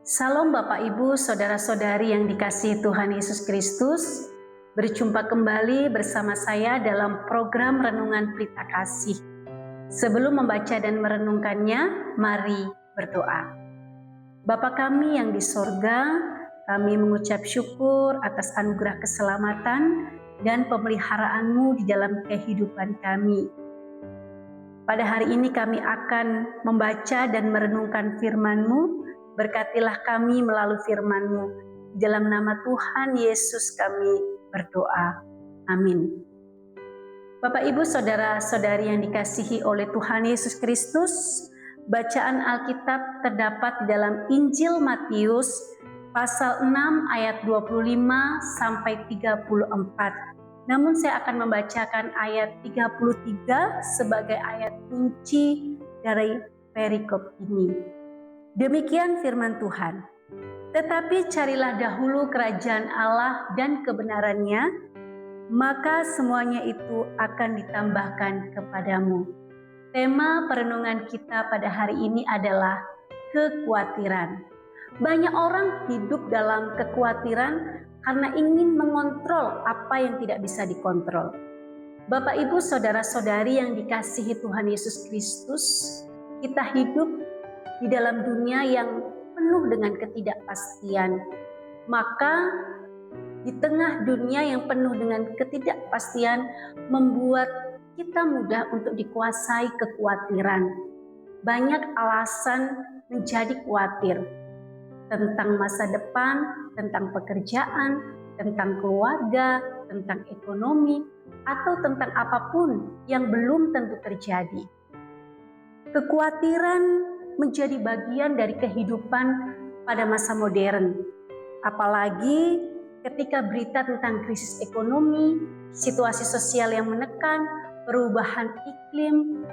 Salam Bapak Ibu, Saudara-saudari yang dikasihi Tuhan Yesus Kristus. Berjumpa kembali bersama saya dalam program Renungan Pelita Kasih. Sebelum membaca dan merenungkannya, mari berdoa. Bapa kami yang di sorga, kami mengucap syukur atas anugerah keselamatan dan pemeliharaanmu di dalam kehidupan kami. Pada hari ini kami akan membaca dan merenungkan firman-Mu. Berkatilah kami melalui firman-Mu. Di dalam nama Tuhan Yesus kami berdoa. Amin. Bapak Ibu Saudara-saudari yang dikasihi oleh Tuhan Yesus Kristus, bacaan Alkitab terdapat di dalam Injil Matius pasal 6 ayat 25 sampai 34. Namun saya akan membacakan ayat 33 sebagai ayat kunci dari perikop ini. Demikian firman Tuhan. Tetapi carilah dahulu kerajaan Allah dan kebenarannya, maka semuanya itu akan ditambahkan kepadamu. Tema perenungan kita pada hari ini adalah kekhawatiran. Banyak orang hidup dalam kekhawatiran karena ingin mengontrol apa yang tidak bisa dikontrol. Bapak Ibu Saudara-saudari yang dikasihi Tuhan Yesus Kristus, kita hidup di dalam dunia yang penuh dengan ketidakpastian. Maka di tengah dunia yang penuh dengan ketidakpastian membuat kita mudah untuk dikuasai kekhawatiran. Banyak alasan menjadi khawatir tentang masa depan, tentang pekerjaan, tentang keluarga, tentang ekonomi, atau tentang apapun yang belum tentu terjadi. Kekhawatiran menjadi bagian dari kehidupan pada masa modern. Apalagi ketika berita tentang krisis ekonomi, situasi sosial yang menekan, perubahan iklim,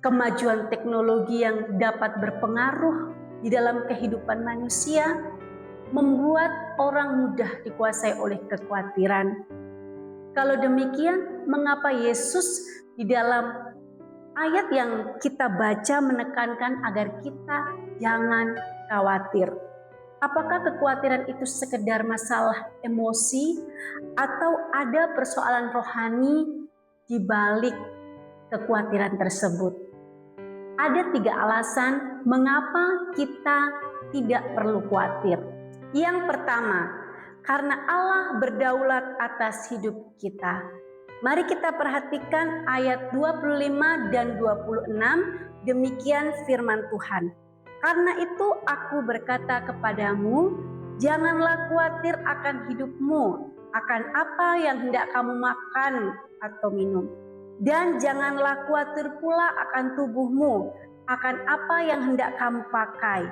kemajuan teknologi yang dapat berpengaruh di dalam kehidupan manusia, membuat orang mudah dikuasai oleh kekhawatiran. Kalau demikian, mengapa Yesus di dalam ayat yang kita baca menekankan agar kita jangan khawatir? Apakah kekhawatiran itu sekedar masalah emosi atau ada persoalan rohani di balik kekhawatiran tersebut? Ada 3 alasan mengapa kita tidak perlu khawatir. Yang pertama, karena Allah berdaulat atas hidup kita. Mari kita perhatikan ayat 25 dan 26, demikian firman Tuhan. Karena itu aku berkata kepadamu, janganlah khawatir akan hidupmu, akan apa yang hendak kamu makan atau minum. Dan janganlah khawatir pula akan tubuhmu, akan apa yang hendak kamu pakai.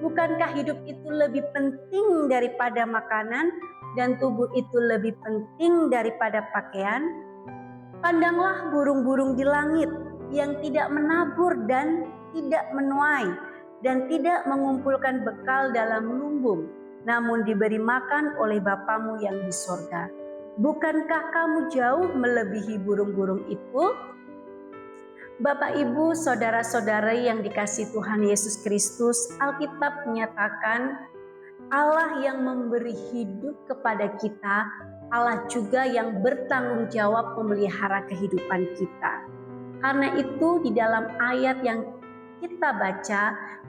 Bukankah hidup itu lebih penting daripada makanan, dan tubuh itu lebih penting daripada pakaian? Pandanglah burung-burung di langit yang tidak menabur dan tidak menuai dan tidak mengumpulkan bekal dalam lumbung, namun diberi makan oleh Bapamu yang di sorga. Bukankah kamu jauh melebihi burung-burung itu? Bapak Ibu Saudara-saudari yang dikasihi Tuhan Yesus Kristus, Alkitab menyatakan Allah yang memberi hidup kepada kita, Allah juga yang bertanggung jawab memelihara kehidupan kita. Karena itu di dalam ayat yang kita baca,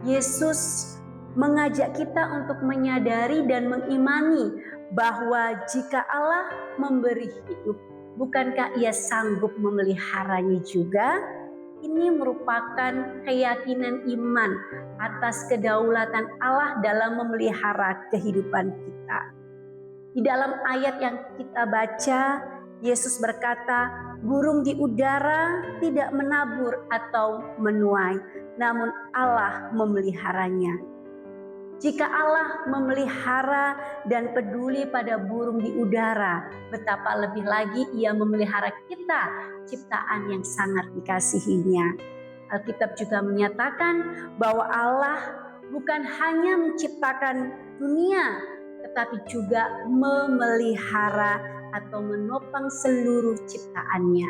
Yesus mengajak kita untuk menyadari dan mengimani bahwa jika Allah memberi hidup, bukankah Ia sanggup memeliharanya juga? Ini merupakan keyakinan iman atas kedaulatan Allah dalam memelihara kehidupan kita. Di dalam ayat yang kita baca, Yesus berkata, burung di udara tidak menabur atau menuai, namun Allah memeliharanya. Jika Allah memelihara dan peduli pada burung di udara, betapa lebih lagi Ia memelihara kita, ciptaan yang sangat dikasihinya. Alkitab juga menyatakan bahwa Allah bukan hanya menciptakan dunia, tetapi juga memelihara atau menopang seluruh ciptaannya.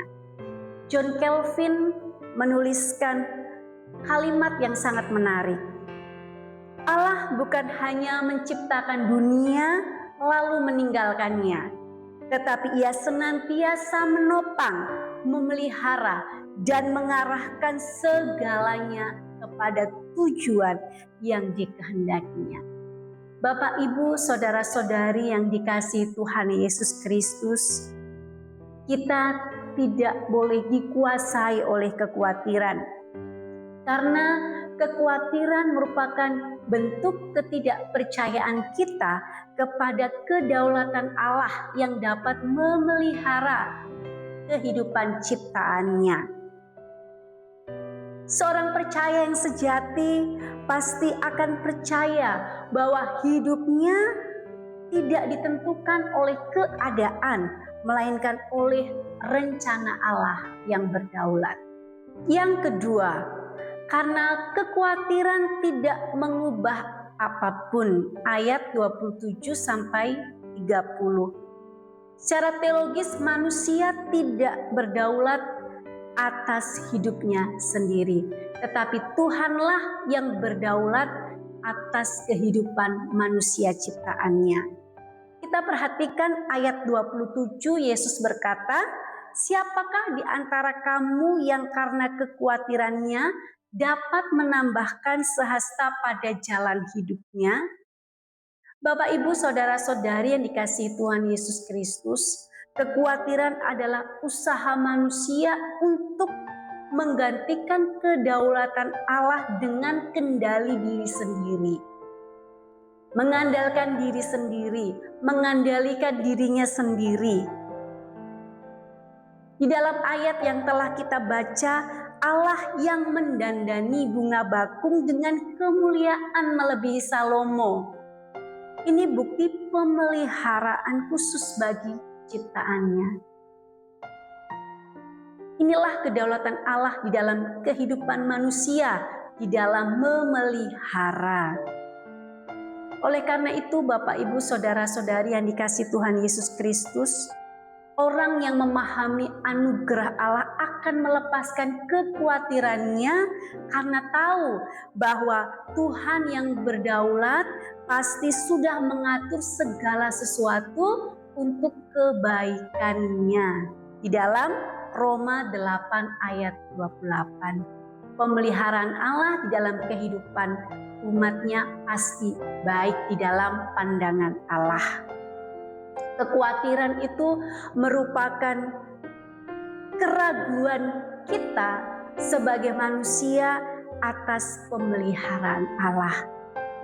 John Calvin menuliskan kalimat yang sangat menarik. Allah bukan hanya menciptakan dunia lalu meninggalkannya, tetapi Ia senantiasa menopang, memelihara, dan mengarahkan segalanya kepada tujuan yang dikehendakinya. Bapak, Ibu, saudara-saudari yang dikasihi Tuhan Yesus Kristus, kita tidak boleh dikuasai oleh kekhawatiran, karena kekhawatiran merupakan bentuk ketidakpercayaan kita kepada kedaulatan Allah yang dapat memelihara kehidupan ciptaannya. Seorang percaya yang sejati pasti akan percaya bahwa hidupnya tidak ditentukan oleh keadaan, melainkan oleh rencana Allah yang berdaulat. Yang kedua, karena kekhawatiran tidak mengubah apapun, ayat 27 sampai 30. Secara teologis manusia tidak berdaulat atas hidupnya sendiri, tetapi Tuhanlah yang berdaulat atas kehidupan manusia ciptaannya. Kita perhatikan ayat 27, Yesus berkata, "Siapakah di antara kamu yang karena kekhawatirannya dapat menambahkan sehasta pada jalan hidupnya?" Bapak, Ibu, saudara-saudari yang dikasihi Tuhan Yesus Kristus, kekhawatiran adalah usaha manusia untuk menggantikan kedaulatan Allah dengan kendali diri sendiri. Mengandalkan diri sendiri, mengandalkan dirinya sendiri. Di dalam ayat yang telah kita baca, Allah yang mendandani bunga bakung dengan kemuliaan melebihi Salomo. Ini bukti pemeliharaan khusus bagi ciptaannya. Inilah kedaulatan Allah di dalam kehidupan manusia, di dalam memelihara. Oleh karena itu, Bapak, Ibu, saudara-saudari yang dikasihi Tuhan Yesus Kristus, orang yang memahami anugerah Allah akan melepaskan kekhawatirannya karena tahu bahwa Tuhan yang berdaulat pasti sudah mengatur segala sesuatu untuk kebaikannya. Di dalam Roma 8 ayat 28. Pemeliharaan Allah di dalam kehidupan umatnya pasti baik di dalam pandangan Allah. Kekhawatiran itu merupakan keraguan kita sebagai manusia atas pemeliharaan Allah.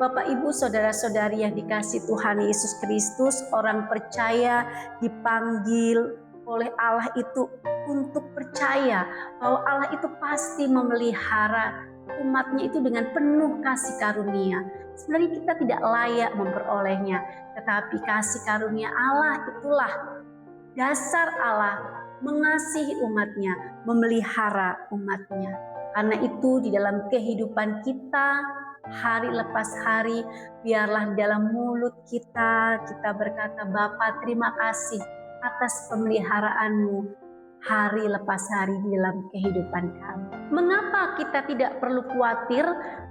Bapak, Ibu, saudara-saudari yang dikasihi Tuhan Yesus Kristus, orang percaya dipanggil oleh Allah itu untuk percaya bahwa Allah itu pasti memelihara umatnya itu dengan penuh kasih karunia. Sebenarnya kita tidak layak memperolehnya, tetapi kasih karunia Allah itulah dasar Allah mengasihi umatnya, memelihara umatnya. Karena itu di dalam kehidupan kita, hari lepas hari, biarlah dalam mulut kita berkata, "Bapa, terima kasih atas pemeliharaanmu hari lepas hari di dalam kehidupan kami." Mengapa kita tidak perlu khawatir?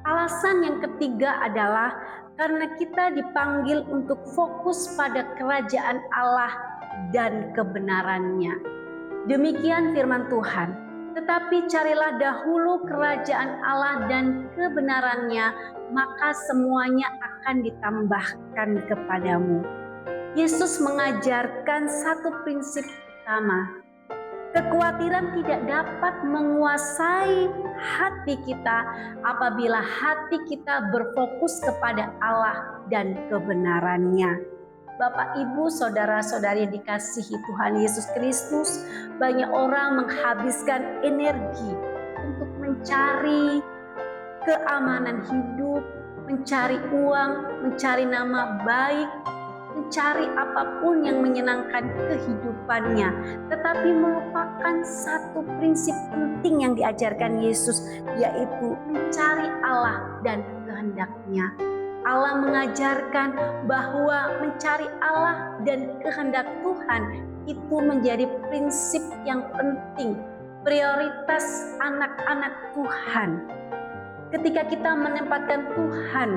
Alasan yang ketiga adalah karena kita dipanggil untuk fokus pada kerajaan Allah dan kebenarannya. Demikian firman Tuhan. Tetapi carilah dahulu kerajaan Allah dan kebenarannya, maka semuanya akan ditambahkan kepadamu. Yesus mengajarkan satu prinsip utama. Kekhawatiran tidak dapat menguasai hati kita apabila hati kita berfokus kepada Allah dan kebenarannya. Bapak, Ibu, saudara-saudari yang dikasihi Tuhan Yesus Kristus, banyak orang menghabiskan energi untuk mencari keamanan hidup, mencari uang, mencari nama baik, mencari apapun yang menyenangkan kehidupannya, tetapi melupakan satu prinsip penting yang diajarkan Yesus, yaitu mencari Allah dan kehendak-Nya. Allah mengajarkan bahwa mencari Allah dan kehendak Tuhan itu menjadi prinsip yang penting, prioritas anak-anak Tuhan. Ketika kita menempatkan Tuhan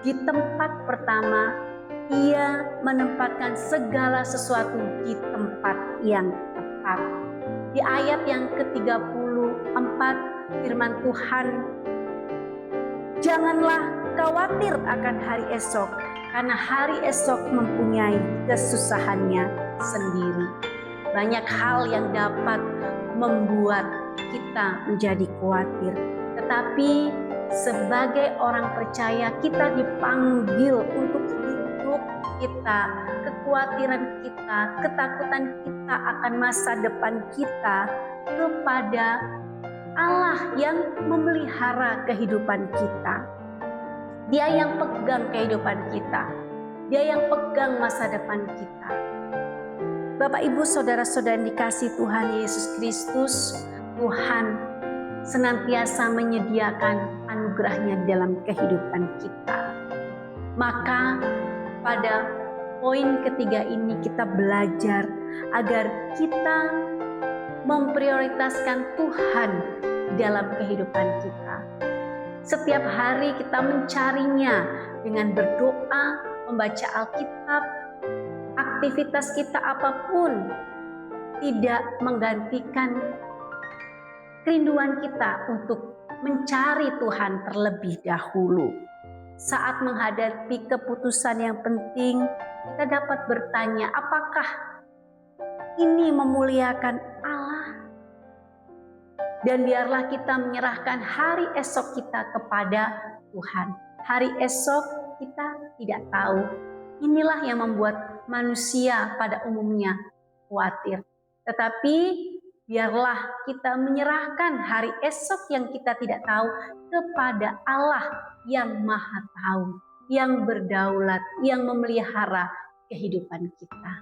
di tempat pertama, Ia menempatkan segala sesuatu di tempat yang tepat. Di ayat yang ke-34 firman Tuhan, janganlah khawatir akan hari esok, karena hari esok mempunyai kesusahannya sendiri. Banyak hal yang dapat membuat kita menjadi khawatir, tetapi sebagai orang percaya kita dipanggil untuk hidup kita, kekhawatiran kita, ketakutan kita akan masa depan kita kepada Allah yang memelihara kehidupan kita. Dia yang pegang kehidupan kita. Dia yang pegang masa depan kita. Bapak, Ibu, saudara-saudara yang dikasihi Tuhan Yesus Kristus, Tuhan senantiasa menyediakan anugerah-Nya dalam kehidupan kita. Maka pada poin ketiga ini kita belajar agar kita memprioritaskan Tuhan dalam kehidupan kita. Setiap hari kita mencarinya dengan berdoa, membaca Alkitab, aktivitas kita apapun tidak menggantikan kerinduan kita untuk mencari Tuhan terlebih dahulu. Saat menghadapi keputusan yang penting, kita dapat bertanya, apakah ini memuliakan Allah? Dan biarlah kita menyerahkan hari esok kita kepada Tuhan. Hari esok kita tidak tahu. Inilah yang membuat manusia pada umumnya khawatir. Tetapi biarlah kita menyerahkan hari esok yang kita tidak tahu kepada Allah yang Maha Tahu, yang berdaulat, yang memelihara kehidupan kita.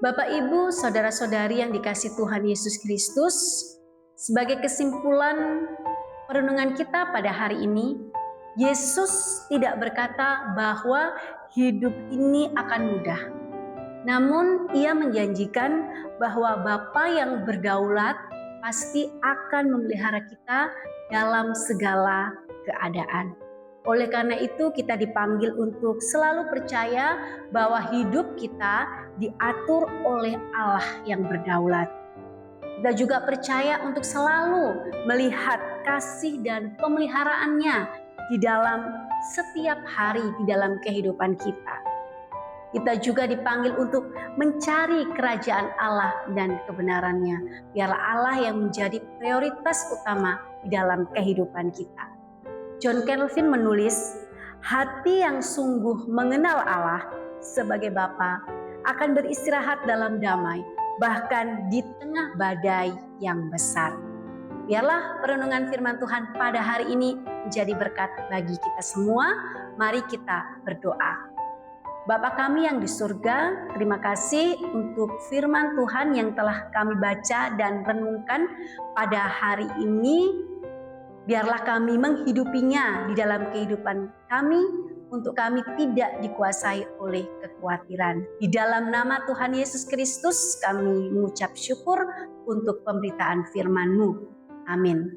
Bapak, Ibu, saudara-saudari yang dikasihi Tuhan Yesus Kristus, sebagai kesimpulan perenungan kita pada hari ini, Yesus tidak berkata bahwa hidup ini akan mudah. Namun Ia menjanjikan bahwa Bapa yang berdaulat pasti akan memelihara kita dalam segala keadaan. Oleh karena itu kita dipanggil untuk selalu percaya bahwa hidup kita diatur oleh Allah yang berdaulat. Kita juga percaya untuk selalu melihat kasih dan pemeliharaannya di dalam setiap hari di dalam kehidupan kita. Kita juga dipanggil untuk mencari kerajaan Allah dan kebenarannya. Biarlah Allah yang menjadi prioritas utama di dalam kehidupan kita. John Calvin menulis, hati yang sungguh mengenal Allah sebagai Bapa akan beristirahat dalam damai, bahkan di tengah badai yang besar. Biarlah perenungan firman Tuhan pada hari ini menjadi berkat bagi kita semua. Mari kita berdoa. Bapa kami yang di surga, terima kasih untuk firman Tuhan yang telah kami baca dan renungkan pada hari ini. Biarlah kami menghidupinya di dalam kehidupan kami, untuk kami tidak dikuasai oleh kekhawatiran. Di dalam nama Tuhan Yesus Kristus kami mengucap syukur untuk pemberitaan firman-Mu. Amin.